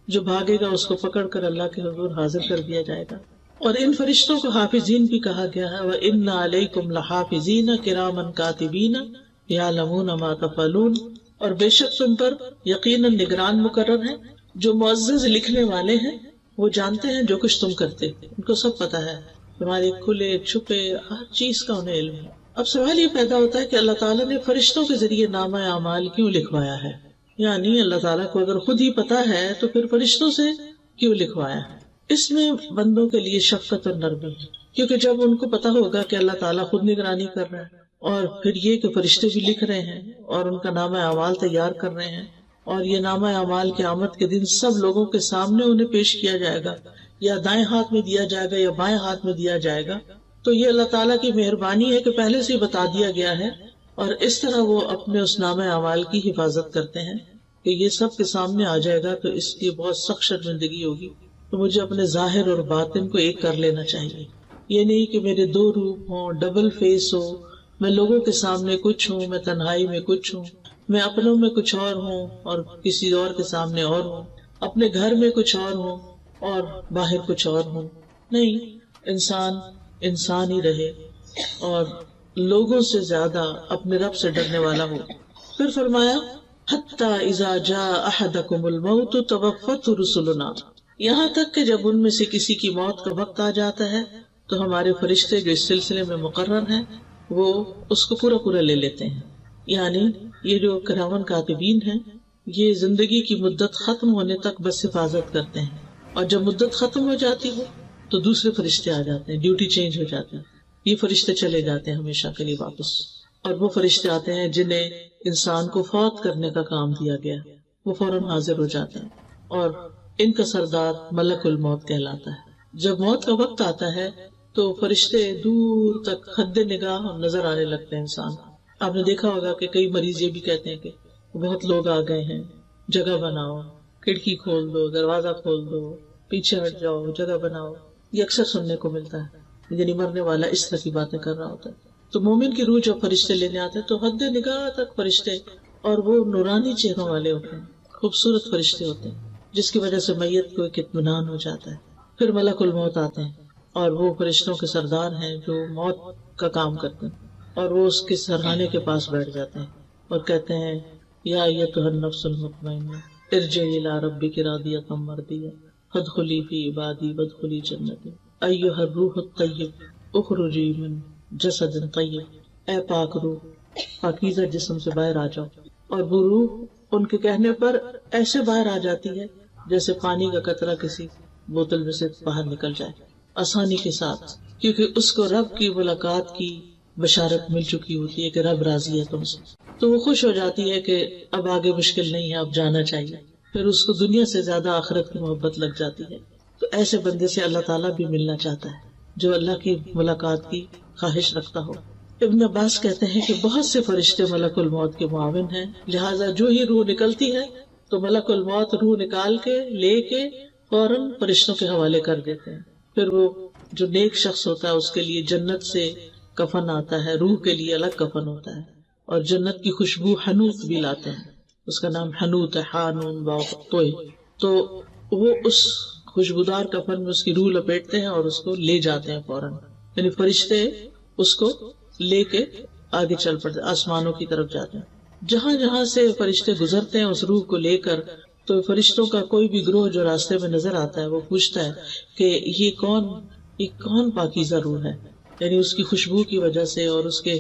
جو بھاگے گا اس کو پکڑ کر اللہ کے حضور حاضر کر دیا جائے گا. اور ان فرشتوں کو حافظین بھی کہا گیا ہے، وَإِنَّ عَلَيْكُمْ لَحَافِظِينَ كِرَامًا كَاتِبِينَ يَعْلَمُونَ مَا تَفْعَلُونَ، اور بے شک تم پر یقیناً نگران مقرر ہیں جو معزز لکھنے والے ہیں، وہ جانتے ہیں جو کچھ تم کرتے، ان کو سب پتا ہے، تمہارے کھلے چھپے ہر چیز کا انہیں علم ہے. اب سوال یہ پیدا ہوتا ہے کہ اللہ تعالیٰ نے فرشتوں کے ذریعے نامہ اعمال کیوں لکھوایا ہے؟ یعنی اللہ تعالیٰ کو اگر خود ہی پتا ہے تو پھر فرشتوں سے کیوں لکھوایا ہے؟ اس میں بندوں کے لیے شفقت اور نرمی ہے، کیونکہ جب ان کو پتا ہوگا کہ اللہ تعالیٰ خود نگرانی کر رہا ہے اور پھر یہ کہ فرشتے بھی لکھ رہے ہیں اور ان کا نامہ اعمال تیار کر رہے ہیں، اور یہ نامہ اعمال قیامت کے دن سب لوگوں کے سامنے انہیں پیش کیا جائے گا، یا دائیں ہاتھ میں دیا جائے گا یا بائیں ہاتھ میں دیا جائے گا، تو یہ اللہ تعالیٰ کی مہربانی ہے کہ پہلے سے ہی بتا دیا گیا ہے. اور اس طرح وہ اپنے اس نامہ اعمال کی حفاظت کرتے ہیں کہ یہ سب کے سامنے آ جائے گا تو اس کی بہت سخت شرمندگی ہوگی. تو مجھے اپنے ظاہر اور باطن کو ایک کر لینا چاہیے. یہ نہیں کہ میرے 2 روپ ہوں، ڈبل فیس ہو، میں لوگوں کے سامنے کچھ ہوں، میں تنہائی میں کچھ ہوں، میں اپنوں میں کچھ اور ہوں اور کسی اور کے سامنے اور ہوں، اپنے گھر میں کچھ اور ہوں اور باہر کچھ اور ہوں. نہیں، انسان ہی رہے اور لوگوں سے زیادہ اپنے رب سے ڈرنے والا ہو. پھر فرمایا حتی اذا جاء احدکم الموت توفته رسلنا، یہاں تک کہ جب ان میں سے کسی کی موت کا وقت آ جاتا ہے تو ہمارے فرشتے جو اس سلسلے میں مقرر ہیں وہ اس کو پورا لے لیتے ہیں. یعنی یہ جو کرامن کاتبین ہیں یہ زندگی کی مدت ختم ہونے تک بس حفاظت کرتے ہیں، اور جب مدت ختم ہو جاتی ہے تو دوسرے فرشتے آ جاتے ہیں، ڈیوٹی چینج ہو جاتی ہے. یہ فرشتے چلے جاتے ہیں ہمیشہ کے لیے واپس، اور وہ فرشتے آتے ہیں جنہیں انسان کو فوت کرنے کا کام دیا گیا، وہ فوراً حاضر ہو جاتے ہیں، اور ان کا سردار ملک الموت کہلاتا ہے. جب موت کا وقت آتا ہے تو فرشتے دور تک خد نگاہ نظر آنے لگتے ہیں انسان. آپ نے دیکھا ہوگا کہ کئی مریض یہ بھی کہتے ہیں کہ بہت لوگ آ گئے ہیں، جگہ بناؤ، کھڑکی کھول دو، دروازہ کھول دو، پیچھے ہٹ جاؤ، جگہ بناؤ. یہ اکثر سننے کو ملتا ہے، یعنی مرنے والا اس طرح کی باتیں کر رہا ہوتا ہے. تو مومن کی روح جب فرشتے لینے آتے ہیں تو حد نگاہ تک فرشتے، اور وہ نورانی چہروں والے ہوتے ہیں، خوبصورت فرشتے ہوتے ہیں جس کی وجہ سے میت کو ایک اطمینان ہو جاتا ہے. پھر ملک الموت آتے ہیں اور وہ فرشتوں کے سردار ہیں جو موت کا کام کرتے ہیں، اور وہ اس کے سرہانے کے پاس بیٹھ جاتے ہیں اور کہتے ہیں یا ایتھا النفس المطمئنہ ارجعی الی ربک راضیۃ مرضیہ فادخلی فی عبادی وادخلی جنتی ایھا الروح الطیب اخرجی من جسد طیب. اے پاک روح، پاکیزہ جسم سے باہر آ جاؤ. اور وہ روح ان کے کہنے پر ایسے باہر آ جاتی ہے جیسے پانی کا قطرہ کسی بوتل میں سے باہر نکل جائے، آسانی کے ساتھ، کیونکہ اس کو رب کی ملاقات کی بشارت مل چکی ہوتی ہے کہ رب راضی ہے تم سے. تو وہ خوش ہو جاتی ہے کہ اب آگے مشکل نہیں ہے، اب جانا چاہیے. پھر اس کو دنیا سے زیادہ آخرت کی محبت لگ جاتی ہے. تو ایسے بندے سے اللہ تعالیٰ بھی ملنا چاہتا ہے جو اللہ کی ملاقات کی خواہش رکھتا ہو. ابن عباس کہتے ہیں کہ بہت سے فرشتے ملک الموت کے معاون ہیں، لہٰذا جو ہی روح نکلتی ہے تو ملک الموت روح نکال کے لے کے فوراً فرشتوں کے حوالے کر دیتے ہیں. پھر وہ جو نیک شخص ہوتا ہے اس کے لیے جنت سے کفن آتا ہے، روح کے لیے الگ کفن ہوتا ہے، اور جنت کی خوشبو حنوت بھی لاتے ہیں. اس کا نام حنوت ہے، حانون واو توئے. تو وہ اس خوشبودار کفن میں اس کی روح لپیٹتے ہیں اور اس کو لے جاتے ہیں فوراً. یعنی فرشتے اس کو لے کے آگے چل پڑتے، آسمانوں کی طرف جاتے ہیں. جہاں جہاں سے فرشتے گزرتے ہیں اس روح کو لے کر، تو فرشتوں کا کوئی بھی گروہ جو راستے میں نظر آتا ہے وہ پوچھتا ہے کہ یہ کون پاکیزہ روح ہے. یعنی اس کی خوشبو کی وجہ سے اور اس کے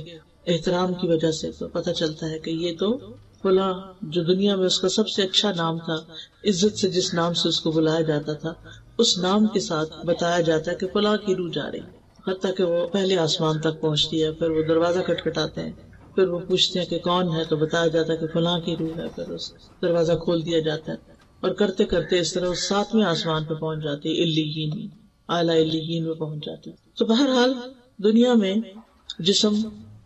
احترام کی وجہ سے تو پتہ چلتا ہے کہ یہ تو فلاں جو دنیا میں اس کا سب سے اچھا نام تھا، عزت سے جس نام سے اس کو بلایا جاتا تھا، اس نام کے ساتھ بتایا جاتا ہے کہ فلاں کی روح جا رہی. حتیٰ کہ وہ پہلے آسمان تک پہنچتی ہے. پھر وہ دروازہ کھٹکھٹاتے ہیں، پھر وہ پوچھتے ہیں کہ کون ہے، تو بتایا جاتا ہے کہ فلاں کی روح ہے. پھر اس دروازہ کھول دیا جاتا ہے اور کرتے کرتے اس طرح 7ویں آسمان پہ پہنچ جاتی ہے، علیین، اعلیٰ علیین میں پہنچ جاتی. تو بہرحال دنیا میں جسم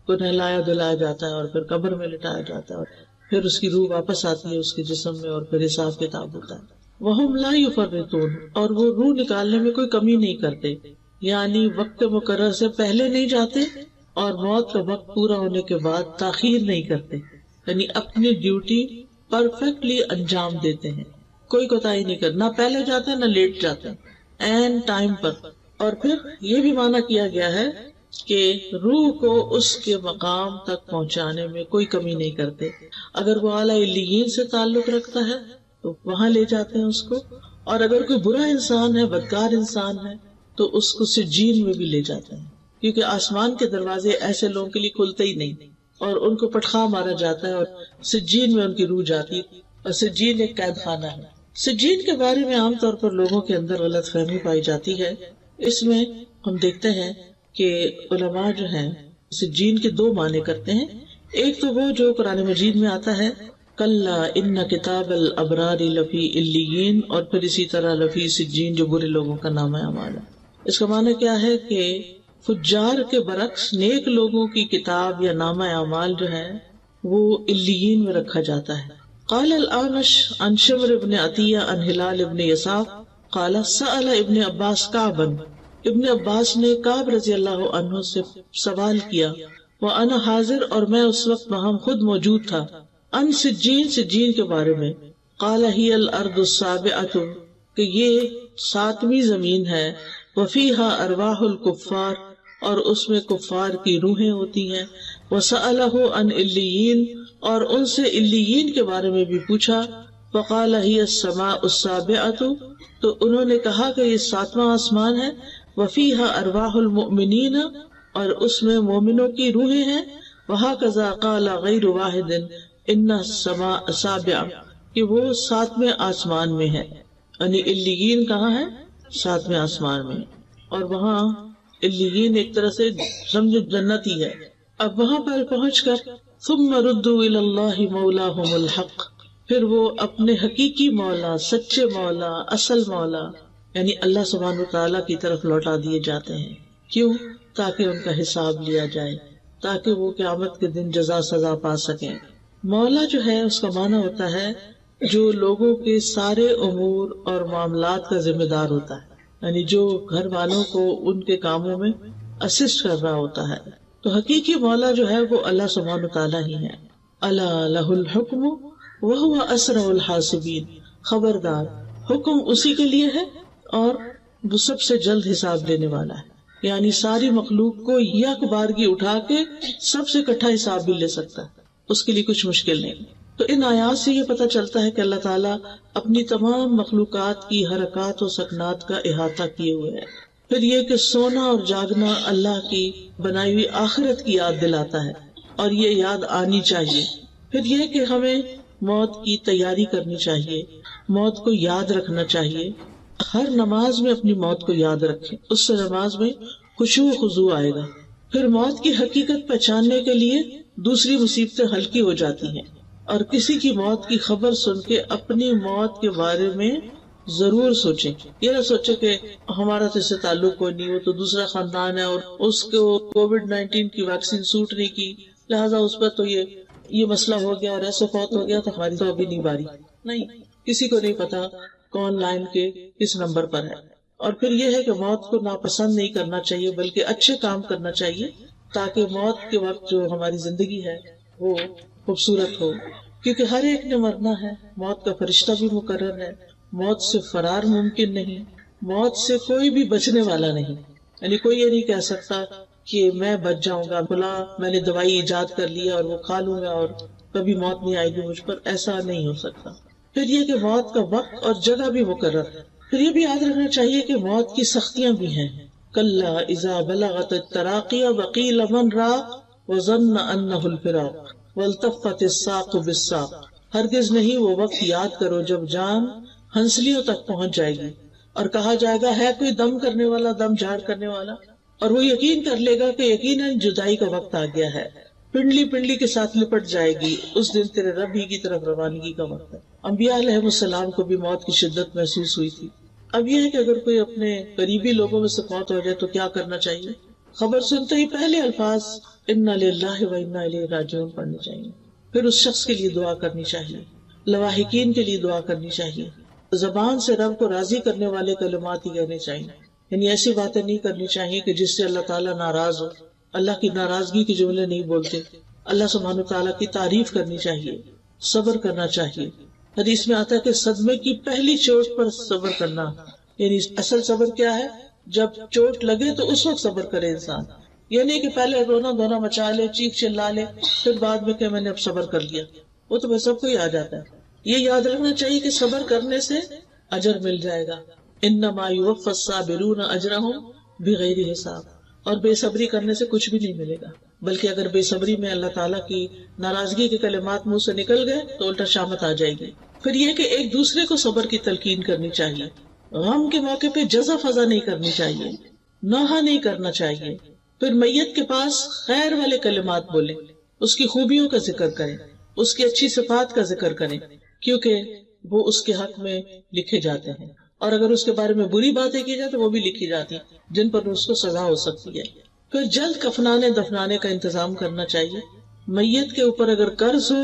کو نہلایا دھلایا جاتا ہے اور پھر قبر میں لٹایا جاتا ہے اور پھر اس کی روح واپس آتی ہے اس کے جسم میں اور پھر حساب کتاب ہوتا ہے. وَهُمْ لَا يُفَرِّطُونَ، اور وہ روح نکالنے میں کوئی کمی نہیں کرتے، یعنی وقت مقرر سے پہلے نہیں جاتے اور موت کا وقت پورا ہونے کے بعد تاخیر نہیں کرتے. یعنی اپنی ڈیوٹی پرفیکٹلی انجام دیتے ہیں، کوئی کوتاہی نہیں کرتے، نہ پہلے جاتے ہیں نہ لیٹ جاتے ہیں، عین ٹائم پر. اور پھر یہ بھی معنی کیا گیا ہے کہ روح کو اس کے مقام تک پہنچانے میں کوئی کمی نہیں کرتے. اگر وہ اعلیٰ علیین سے تعلق رکھتا ہے تو وہاں لے جاتے ہیں اس کو، اور اگر کوئی برا انسان ہے، بدکار انسان ہے، تو اس کو سجین میں بھی لے جاتے ہیں، کیونکہ آسمان کے دروازے ایسے لوگوں کے لیے کھلتے ہی نہیں اور ان کو پٹخا مارا جاتا ہے اور سجین میں ان کی روح جاتی ہے. اور سجین ایک قید خانہ ہے. سجین کے بارے میں عام طور پر لوگوں کے اندر غلط فہمی پائی جاتی ہے. اس میں ہم دیکھتے ہیں کہ علماء جو ہیں سجین کے 2 معنی کرتے ہیں. ایک تو وہ جو قرآن مجید میں آتا ہے کلا ان کتاب الابرار لفی علیین، اور پھر اسی طرح لفی سجین جو برے لوگوں کا نام اعمال ہے. اس کا معنی کیا ہے کہ فجار کے برعکس نیک لوگوں کی کتاب یا نامہ اعمال جو ہے وہ علیین میں رکھا جاتا ہے. قال الاعمش عن شمر بن عطیہ عن ہلال بن یساف قال سأل ابن عباس کعبا، ابن عباس نے کعب رضی اللہ عنہ سے سوال کیا، وانا حاضر، اور میں اس وقت وہاں خود موجود تھا، ان سجین، سجین کے بارے میں. قال ہی الارض السابعۃ، کہ یہ 7ویں زمین ہے، وفیہا ارواح الکفار، اور اس میں کفار کی روحیں ہوتی ہیں. وسألہ عن علیین، اور ان سے علیین کے بارے میں بھی پوچھا. فقال ہی السماء السابعۃ، تو انہوں نے کہا کہ یہ 7واں آسمان ہے. وفیہا ارواح المؤمنین، اور اس میں مومنوں کی روحیں ہیں. وہکذا قال غیر واحد ان السماء السابعۃ، کہ وہ 7ویں آسمان میں ہے. یعنی علیین کہاں ہے؟ 7ویں آسمان میں. اور وہاں علیین ایک طرح سے سمجھو جنت ہی ہے. اب وہاں پر پہنچ کر ثم ردوا الی اللہ مولاہم الحق، پھر وہ اپنے حقیقی مولا، سچے مولا، اصل مولا یعنی اللہ سبحانہ وتعالیٰ کی طرف لوٹا دیے جاتے ہیں. کیوں؟ تاکہ ان کا حساب لیا جائے، تاکہ وہ قیامت کے دن جزا سزا پا سکیں. مولا جو ہے اس کا معنی ہوتا ہے جو لوگوں کے سارے امور اور معاملات کا ذمہ دار ہوتا ہے، یعنی جو گھر والوں کو ان کے کاموں میں اسسٹ کر رہا ہوتا ہے. تو حقیقی مولا جو ہے وہ اللہ سبحانہ وتعالیٰ ہی ہے. الا لہ الحکم وَهُوَ أَسْرَعُ الْحَاسِبِينَ، خبردار حکم اسی کے لیے ہے اور وہ سب سے جلد حساب لینے والا ہے، یعنی ساری مخلوق کو یک بارگی اٹھا کے سب سے اکٹھا حساب بھی لے سکتا ہے، اس کے لیے کچھ مشکل نہیں۔ تو ان آیات سے یہ پتہ چلتا ہے کہ اللہ تعالیٰ اپنی تمام مخلوقات کی حرکات و سکنات کا احاطہ کیے ہوئے ہے۔ پھر یہ کہ سونا اور جاگنا اللہ کی بنائی ہوئی آخرت کی یاد دلاتا ہے، اور یہ یاد آنی چاہیے۔ پھر یہ کہ ہمیں موت کی تیاری کرنی چاہیے، موت کو یاد رکھنا چاہیے، ہر نماز میں اپنی موت کو یاد رکھیں، اس سے نماز میں خشوع و خضوع آئے گا۔ پھر موت کی حقیقت پہچاننے کے لیے دوسری مصیبتیں ہلکی ہو جاتی ہیں، اور کسی کی موت کی خبر سن کے اپنی موت کے بارے میں ضرور سوچیں۔ یہ نہ سوچیں کہ ہمارا تو اس سے تعلق کوئی نہیں، وہ تو دوسرا خاندان ہے اور اس کو کووڈ-19 کی ویکسین سوٹ نہیں کی، لہٰذا اس پر تو یہ مسئلہ ہو گیا اور ایسے فوت ہو گیا تو ہماری تو ابھی نہیں باری۔ نہیں، کسی کو نہیں پتا کون لائن کے کس نمبر پر ہے۔ اور پھر یہ ہے کہ موت کو ناپسند نہیں کرنا چاہیے بلکہ اچھے کام کرنا چاہیے، تاکہ موت کے وقت جو ہماری زندگی ہے وہ خوبصورت ہو، کیونکہ ہر ایک نے مرنا ہے، موت کا فرشتہ بھی مقرر ہے، موت سے فرار ممکن نہیں، موت سے کوئی بھی بچنے والا نہیں، یعنی کوئی یہ نہیں کہہ سکتا کہ میں بچ جاؤں گا، بھلا میں نے دوائی ایجاد کر لی اور وہ کھا لوں گا اور کبھی موت نہیں آئے گی مجھ پر، ایسا نہیں ہو سکتا۔ پھر یہ کہ موت کا وقت اور جگہ بھی مقرر ہے۔ پھر یہ بھی یاد رکھنا چاہیے کہ موت کی سختیاں بھی ہیں۔ کلا اذا بلغت التراقی وقیل من راق وظن انہ الفراق والتفت الساق بالساق، ہرگز نہیں وہ وقت یاد کرو جب جان ہنسلیوں تک پہنچ جائے گی اور کہا جائے گا ہے کوئی دم کرنے والا، دم جھاڑ کرنے والا، اور وہ یقین کر لے گا کہ یقیناً جدائی کا وقت آ گیا ہے، پنڈلی پنڈلی کے ساتھ لپٹ جائے گی، اس دن تیرے رب ہی کی طرف روانگی کا وقت ہے۔ انبیاء علیہ السلام کو بھی موت کی شدت محسوس ہوئی تھی۔ اب یہ ہے کہ اگر کوئی اپنے قریبی لوگوں میں سے فوت ہو جائے تو کیا کرنا چاہیے؟ خبر سنتے ہی پہلے الفاظ انا للہ و انا الیہ راجعون پڑھنے چاہیے، پھر اس شخص کے لیے دعا کرنی چاہیے، لواحقین کے لیے دعا کرنی چاہیے، زبان سے رب کو راضی کرنے والے کلمات ہی کہنے چاہیے، یعنی ایسی باتیں نہیں کرنی چاہیے کہ جس سے اللہ تعالیٰ ناراض ہو، اللہ کی ناراضگی کے جملے نہیں بولتے، اللہ سبحانہ تعالیٰ کی تعریف کرنی چاہیے، صبر کرنا چاہیے۔ حدیث میں آتا ہے کہ صدمے کی پہلی چوٹ پر صبر کرنا، یعنی اصل صبر کیا ہے؟ جب چوٹ لگے تو اس وقت صبر کرے انسان، یعنی کہ پہلے رونا دھونا مچا لے، چیخ چلا لے، پھر بعد میں کہ میں نے اب صبر کر لیا، وہ تو سب کو ہی آ جاتا ہے۔ یہ یاد رکھنا چاہیے کہ صبر کرنے سے اجر مل جائے گا، انما یوفی الصابرون اجرہم بغیر حساب، اور بے صبری کرنے سے کچھ بھی نہیں ملے گا، بلکہ اگر بے صبری میں اللہ تعالیٰ کی ناراضگی کے کلمات منہ سے نکل گئے تو الٹا شامت آ جائے گی۔ پھر یہ کہ ایک دوسرے کو صبر کی تلقین کرنی چاہیے، غم کے موقع پہ جزا فضا نہیں کرنی چاہیے، نوحہ نہیں کرنا چاہیے۔ پھر میت کے پاس خیر والے کلمات بولیں، اس کی خوبیوں کا ذکر کریں، اس کی اچھی صفات کا ذکر کریں، کیونکہ وہ اس کے حق میں لکھے جاتے ہیں، اور اگر اس کے بارے میں بری باتیں کی جائے تو وہ بھی لکھی جاتی ہیں جن پر اس کو سزا ہو سکتی ہے۔ پھر جلد کفنانے دفنانے کا انتظام کرنا چاہیے، میت کے اوپر اگر قرض ہو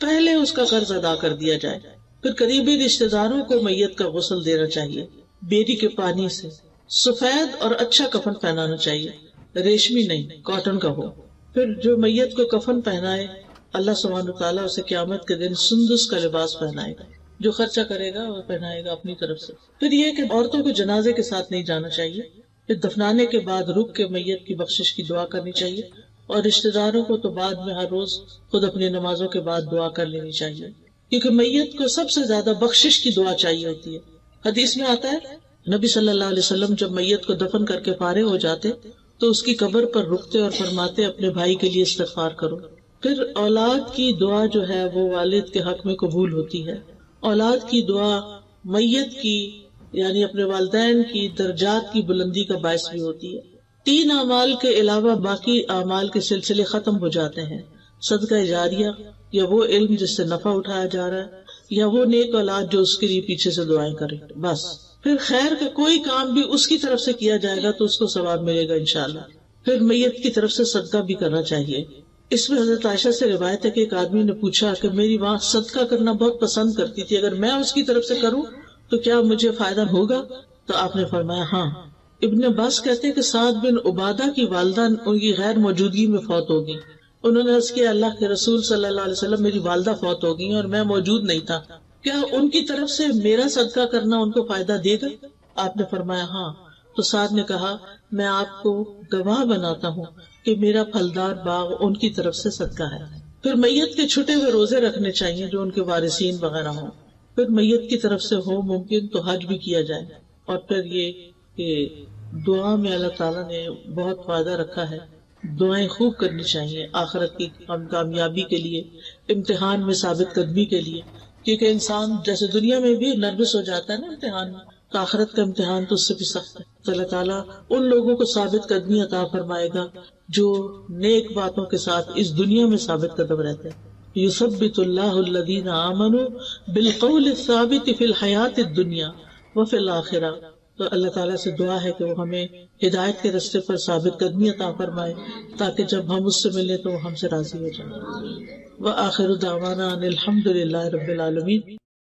پہلے اس کا قرض ادا کر دیا جائے۔ پھر قریبی رشتہ داروں کو میت کا غسل دینا چاہیے، بیری کے پانی سے، سفید اور اچھا کفن پہنانا چاہیے، ریشمی نہیں، کاٹن کا ہو۔ پھر جو میت کو کفن پہنائے اللہ سبحانہ تعالیٰ اسے قیامت کے دن سندس کا لباس پہنائے گا، جو خرچہ کرے گا وہ پہنائے گا اپنی طرف سے۔ پھر یہ کہ عورتوں کو جنازے کے ساتھ نہیں جانا چاہیے۔ پھر دفنانے کے بعد رک کے میت کی بخشش کی دعا کرنی چاہیے، اور رشتہ داروں کو تو بعد میں ہر روز خود اپنی نمازوں کے بعد دعا کر لینی چاہیے، کیونکہ میت کو سب سے زیادہ بخشش کی دعا چاہیے ہوتی ہے۔ حدیث میں آتا ہے نبی صلی اللہ علیہ وسلم جب میت کو دفن کر کے فارغ ہو جاتے تو اس کی قبر پر رکتے اور فرماتے اپنے بھائی کے لیے استغفار کرو۔ پھر اولاد کی دعا جو ہے وہ والد کے حق میں قبول ہوتی ہے۔ اولاد کی دعا میت کی یعنی اپنے والدین کی درجات کی بلندی کا باعث بھی ہوتی ہے۔ 3 اعمال کے علاوہ باقی اعمال کے سلسلے ختم ہو جاتے ہیں، صدقہ جاریہ، یا وہ علم جس سے نفع اٹھایا جا رہا ہے، یا وہ نیک اولاد جو اس کے لیے پیچھے سے دعائیں کرے، بس۔ پھر خیر کا کوئی کام بھی اس کی طرف سے کیا جائے گا تو اس کو ثواب ملے گا انشاءاللہ۔ پھر میت کی طرف سے صدقہ بھی کرنا چاہیے۔ اس میں حضرت عائشہ سے روایت ہے کہ ایک آدمی نے پوچھا کہ میری ماں صدقہ کرنا بہت پسند کرتی تھی، اگر میں اس کی طرف سے کروں تو کیا مجھے فائدہ ہوگا؟ تو آپ نے فرمایا ہاں۔ ابن عباس کہتے ہیں کہ سعد بن عبادہ کی والدہ ان کی غیر موجودگی میں فوت ہوگی، انہوں نے عرض کیا اللہ کے رسول صلی اللہ علیہ وسلم میری والدہ فوت ہو گئی اور میں موجود نہیں تھا، کیا ان کی طرف سے میرا صدقہ کرنا ان کو فائدہ دے گا؟ آپ نے فرمایا ہاں۔ تو سعد نے کہا میں آپ کو گواہ بناتا ہوں کہ میرا پھلدار باغ ان کی طرف سے صدقہ ہے۔ پھر میت کے چھٹے ہوئے روزے رکھنے چاہیے جو ان کے وارثین وغیرہ ہوں۔ پھر میت کی طرف سے ہو ممکن تو حج بھی کیا جائے۔ اور پھر یہ کہ دعا میں اللہ تعالیٰ نے بہت فائدہ رکھا ہے، دعائیں خوب کرنی چاہیے آخرت کی کامیابی کے لیے، امتحان میں ثابت قدمی کے لیے، کیونکہ انسان جیسے دنیا میں بھی نروس ہو جاتا ہے نا امتحان میں، تو آخرت کا امتحان تو اس سے بھی سخت ہے۔ تو اللہ تعالیٰ ان لوگوں کو ثابت قدمی عطا فرمائے گا جو نیک باتوں کے ساتھ اس دنیا میں ثابت قدم رہتے ہیں۔ یثبت اللہ الذین آمنوا بالقول الثابت فی الحیات الدنیا وفی الآخرہ۔ تو اللہ تعالیٰ سے دعا ہے کہ وہ ہمیں ہدایت کے راستے پر ثابت قدمی عطا فرمائے تاکہ جب ہم اس سے ملیں تو وہ ہم سے راضی ہو جائیں۔ وآخر دعوانا ان الحمد للہ رب العالمین۔